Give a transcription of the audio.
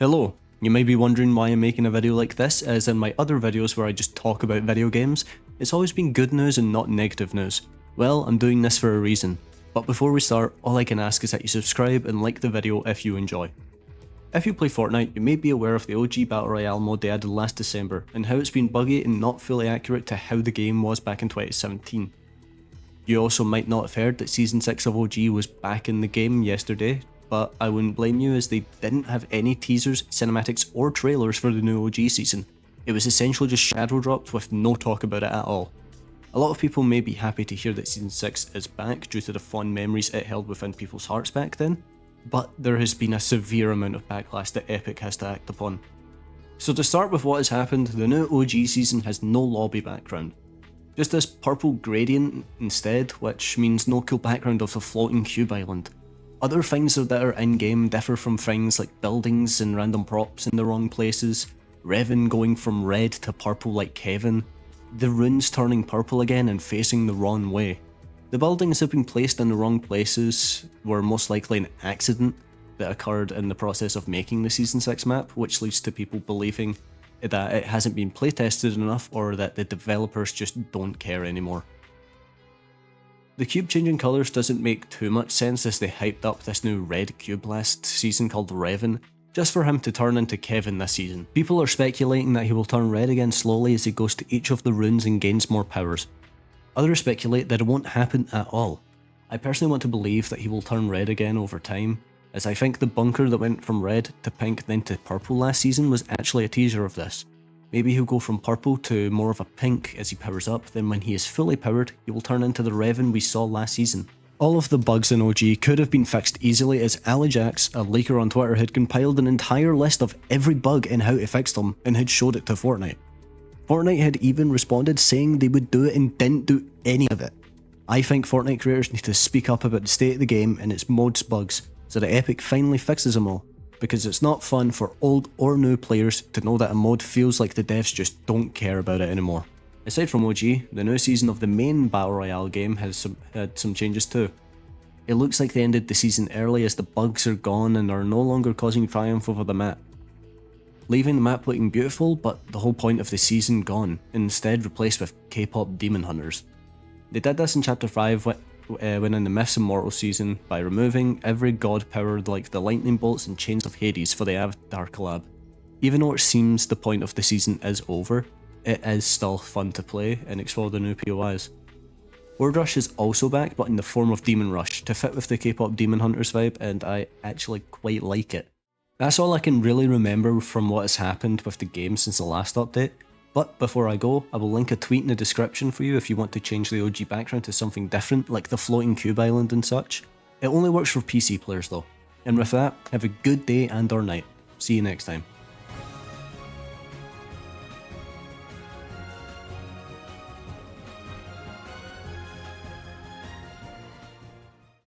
Hello, you may be wondering why I'm making a video like this, as in my other videos where I just talk about video games, it's always been good news and not negative news. Well, I'm doing this for a reason. But before we start, all I can ask is that you subscribe and like the video if you enjoy. If you play Fortnite, you may be aware of the OG Battle Royale mode they added last December, and how it's been buggy and not fully accurate to how the game was back in 2017. You also might not have heard that Season 6 of OG was back in the game yesterday, but I wouldn't blame you as they didn't have any teasers, cinematics or trailers for the new OG season. It was essentially just shadow dropped with no talk about it at all. A lot of people may be happy to hear that Season 6 is back due to the fond memories it held within people's hearts back then, but there has been a severe amount of backlash that Epic has to act upon. So to start with what has happened, the new OG season has no lobby background. Just this purple gradient instead, which means no cool background of the floating cube island. Other things that are in-game differ from things like buildings and random props in the wrong places, Revan going from red to purple like Kevin, the runes turning purple again and facing the wrong way. The buildings have been placed in the wrong places were most likely an accident that occurred in the process of making the Season 6 map, which leads to people believing that it hasn't been playtested enough or that the developers just don't care anymore. The cube changing colours doesn't make too much sense as they hyped up this new red cube last season called Revan, just for him to turn into Kevin this season. People are speculating that he will turn red again slowly as he goes to each of the runes and gains more powers. Others speculate that it won't happen at all. I personally want to believe that he will turn red again over time, as I think the bunker that went from red to pink then to purple last season was actually a teaser of this. Maybe he'll go from purple to more of a pink as he powers up, then when he is fully powered, he will turn into the Revan we saw last season. All of the bugs in OG could have been fixed easily as AliJax, a leaker on Twitter, had compiled an entire list of every bug and how to fix them and had showed it to Fortnite. Fortnite had even responded saying they would do it and didn't do any of it. I think Fortnite creators need to speak up about the state of the game and its mods bugs so that Epic finally fixes them all, because it's not fun for old or new players to know that a mod feels like the devs just don't care about it anymore. Aside from OG, the new season of the main Battle Royale game has had some changes too. It looks like they ended the season early as the bugs are gone and are no longer causing triumph over the map, leaving the map looking beautiful but the whole point of the season gone, instead replaced with K-pop demon hunters. They did this in Chapter 5 when in the Myths Immortal season by removing every god powered like the lightning bolts and chains of Hades for the Avatar collab. Even though it seems the point of the season is over, it is still fun to play and explore the new POIs. Word Rush is also back, but in the form of Demon Rush to fit with the K-pop Demon Hunters vibe, and I actually quite like it. That's all I can really remember from what has happened with the game since the last update. But before I go, I will link a tweet in the description for you if you want to change the OG background to something different, like the floating cube island and such. It only works for PC players though. And with that, have a good day and or night. See you next time.